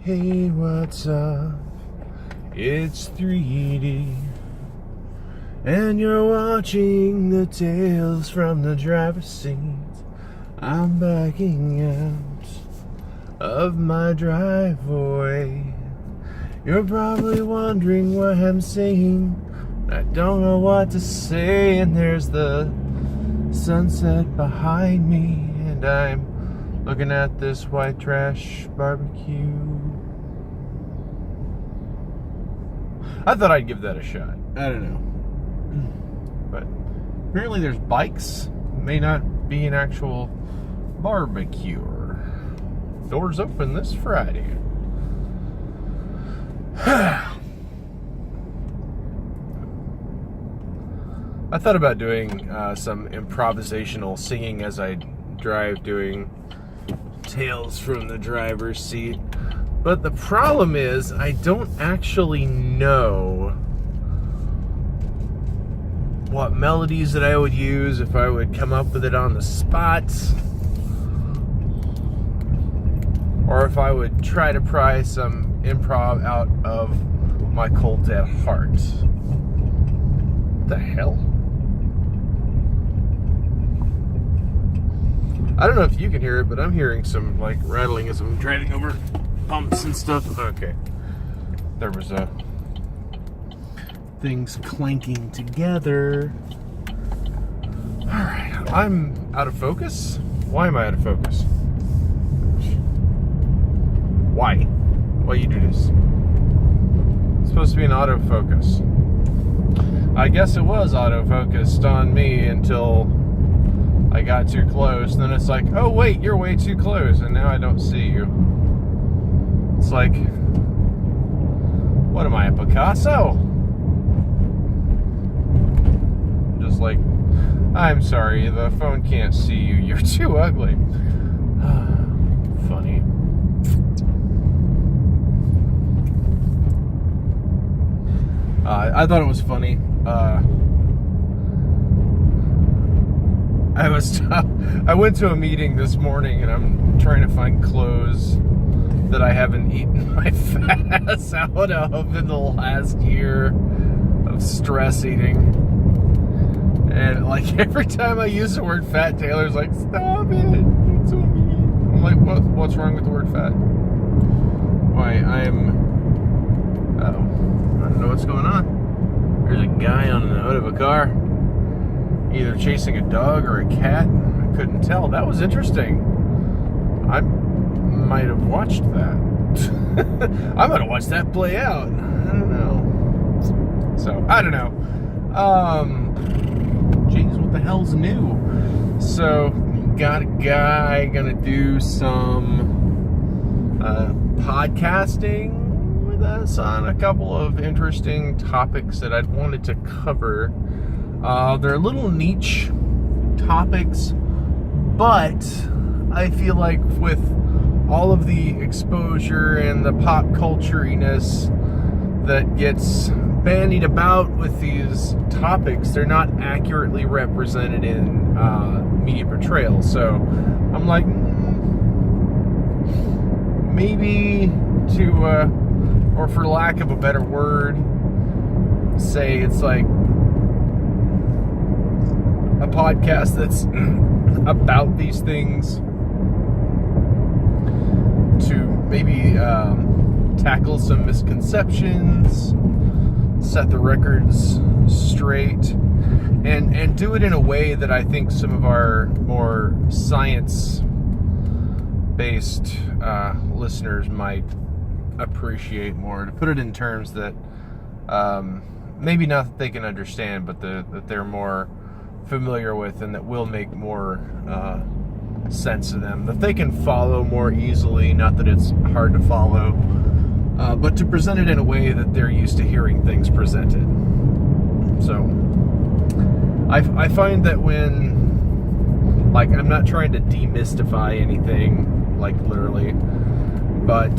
Hey, what's up? It's 3D, and you're watching the Tales from the driver's seat. I'm backing out of my driveway. You're probably wondering what I'm saying. I don't know what to say, and there's the sunset behind me, and I'm looking at this white trash barbecue. I thought I'd give that a shot. I don't know. But apparently there's bikes. May not be an actual barbecue. Doors open this Friday. I thought about doing some improvisational singing as I drive, doing Tales from the driver's seat. But the problem is, I don't actually know what melodies that I would use, if I would come up with it on the spot, or if I would try to pry some improv out of my cold dead heart. What the hell? I don't know if you can hear it, but I'm hearing some like rattling as I'm driving over bumps and stuff. Okay. There was things clanking together. Alright, I'm out of focus. Why am I out of focus? Why? Why you do this? It's supposed to be an autofocus. I guess it was autofocused on me until I got too close. Then it's like, oh wait, you're way too close, and now I don't see you. It's like, what am I, a Picasso? Just like, I'm sorry, the phone can't see you. You're too ugly. Funny. I thought it was funny. I went to a meeting this morning, and I'm trying to find clothes that I haven't eaten my fat ass out of in the last year of stress eating. And like every time I use the word fat, Taylor's like, stop it, it's so mean. I'm like, what's wrong with the word fat? Why, I don't know what's going on. There's a guy on the hood of a car, either chasing a dog or a cat. I couldn't tell. That was interesting. I might have watched that. I might have watched that play out. I don't know. So, I don't know. Jeez, what the hell's new? So, got a guy gonna do some podcasting with us on a couple of interesting topics that I'd wanted to cover. They're little niche topics, but I feel like with all of the exposure and the pop culture-iness that gets bandied about with these topics, they're not accurately represented in media portrayal. So I'm like, maybe to, or for lack of a better word, say it's like a podcast that's about these things, to maybe tackle some misconceptions, set the records straight, and do it in a way that I think some of our more science-based listeners might appreciate more. To put it in terms that maybe not that they can understand, but that they're more familiar with, and that will make more sense to them, that they can follow more easily. Not that it's hard to follow, but to present it in a way that they're used to hearing things presented. So I find that when, like, I'm not trying to demystify anything, like literally, but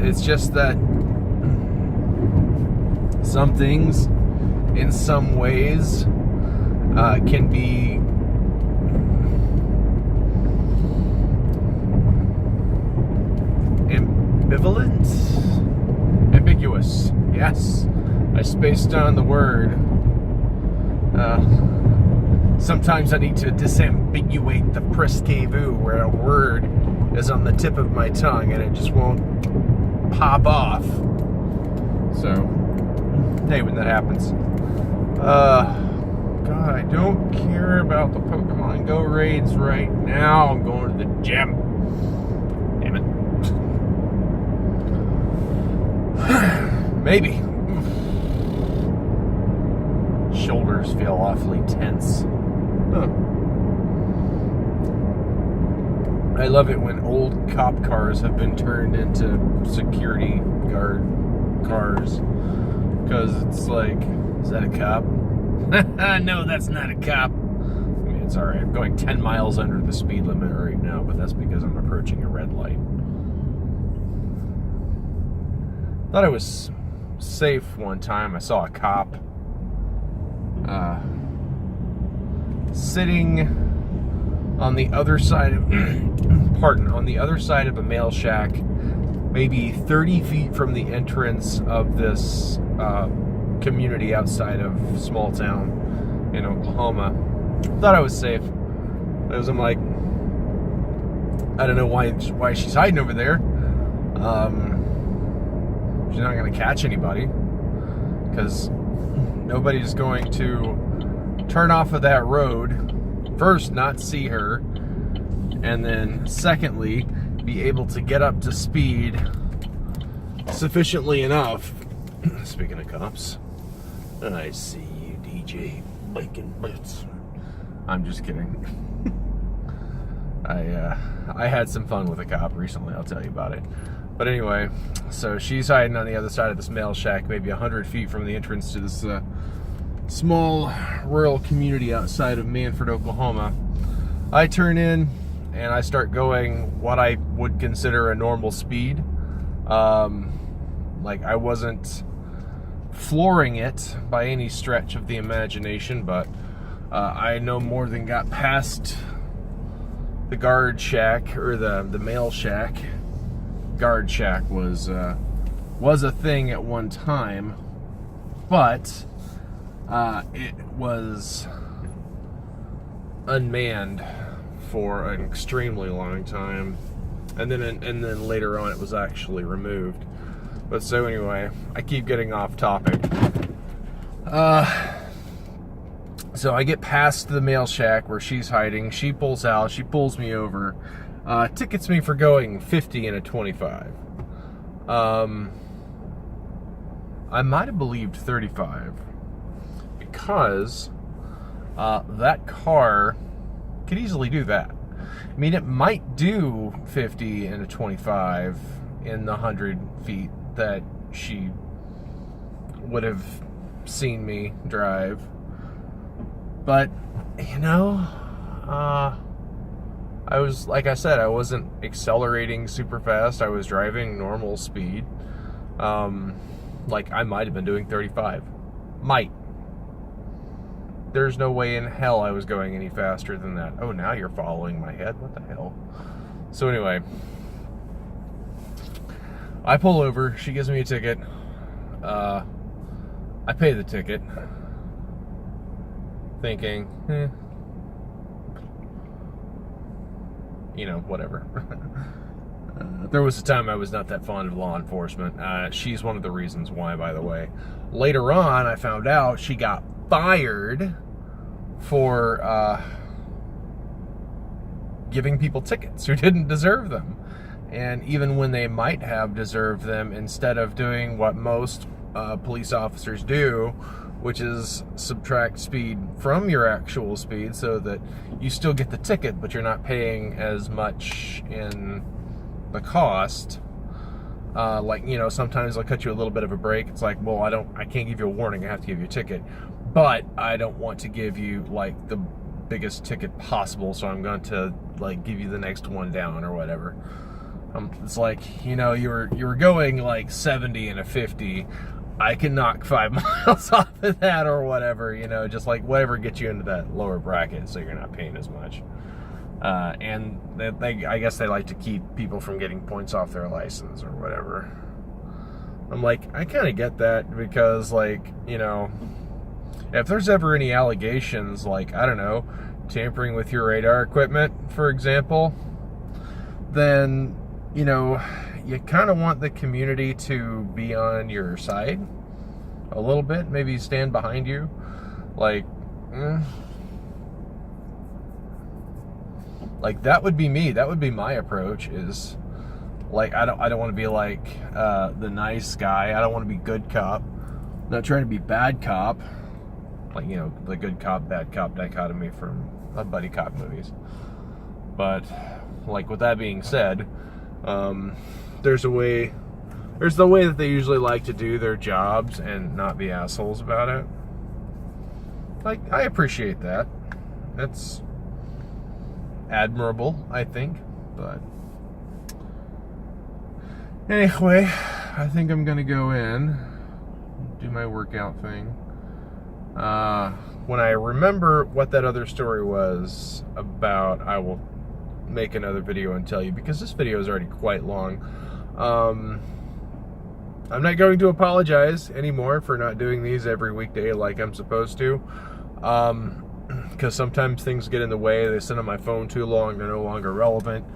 it's just that some things in some ways can be ambivalent? Ambiguous. Yes. I spaced on the word. Sometimes I need to disambiguate the presque-vous where a word is on the tip of my tongue and it just won't pop off. So, hey, when that happens. God, I don't care about the Pokemon Go raids right now. I'm going to the gym. Damn it. Maybe. Shoulders feel awfully tense. Huh. I love it when old cop cars have been turned into security guard cars. Because it's like, is that a cop? No, that's not a cop. I mean, it's alright. I'm going 10 miles under the speed limit right now, but that's because I'm approaching a red light. Thought I was safe one time. I saw a cop sitting on the other side of on the other side of a mail shack, maybe 30 feet from the entrance of this community outside of small town in Oklahoma. Thought I was safe. I'm like, I don't know why she's hiding over there. She's not going to catch anybody because nobody's going to turn off of that road. First, not see her, and then secondly, be able to get up to speed sufficiently enough. Speaking of cops, I see you, DJ Bacon Boots. I'm just kidding. I had some fun with a cop recently, I'll tell you about it. But anyway, so she's hiding on the other side of this mail shack, maybe 100 feet from the entrance to this small rural community outside of Manford, Oklahoma. I turn in and I start going what I would consider a normal speed. Like I wasn't flooring it by any stretch of the imagination, but I no more than got past the guard shack, or the mail shack. Guard shack was a thing at one time, but it was unmanned for an extremely long time, and then later on it was actually removed. But so anyway, I keep getting off topic. So I get past the mail shack where she's hiding. She pulls out. She pulls me over. Tickets me for going 50 and a 25. I might have believed 35 because that car could easily do that. I mean, it might do 50 and a 25 in the 100 feet that she would have seen me drive. But, you know, I was, like I said, I wasn't accelerating super fast. I was driving normal speed. Like, I might have been doing 35. Might. There's no way in hell I was going any faster than that. Oh, now you're following my head? What the hell? So anyway, I pull over. She gives me a ticket. I pay the ticket, thinking, you know, whatever. There was a time I was not that fond of law enforcement. She's one of the reasons why, by the way. Later on, I found out she got fired for giving people tickets who didn't deserve them. And even when they might have deserved them, instead of doing what most police officers do, which is subtract speed from your actual speed so that you still get the ticket, but you're not paying as much in the cost. Like, you know, sometimes they'll cut you a little bit of a break. It's like, well, I can't give you a warning. I have to give you a ticket, but I don't want to give you like the biggest ticket possible, so I'm going to like give you the next one down or whatever. It's like, you know, you were going like 70 and a 50. I can knock 5 miles off of that or whatever, you know, just like whatever gets you into that lower bracket so you're not paying as much. And I guess they like to keep people from getting points off their license or whatever. I'm like, I kind of get that because, like, you know, if there's ever any allegations, like, I don't know, tampering with your radar equipment, for example, then, you know, you kind of want the community to be on your side a little bit, maybe stand behind you. Like, like that would be me. That would be my approach. Is like I don't want to be like the nice guy. I don't want to be good cop. I'm not trying to be bad cop. Like, you know, the good cop, bad cop dichotomy from buddy cop movies. But like, with that being said, there's the way that they usually like to do their jobs and not be assholes about it. Like, I appreciate that. That's admirable, I think. But anyway, I think I'm gonna go in, do my workout thing. When I remember what that other story was about, I will make another video and tell you, because this video is already quite long. I'm not going to apologize anymore for not doing these every weekday like I'm supposed to, because sometimes things get in the way. They sit on my phone too long, they're no longer relevant.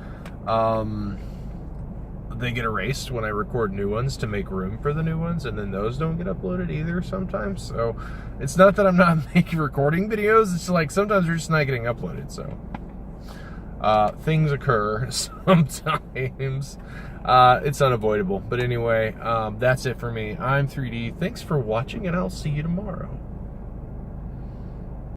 They get erased when I record new ones to make room for the new ones, and then those don't get uploaded either sometimes. So it's not that I'm not recording videos, it's like sometimes they're just not getting uploaded. So things occur sometimes. It's unavoidable. But anyway, that's it for me. I'm 3D. Thanks for watching, and I'll see you tomorrow.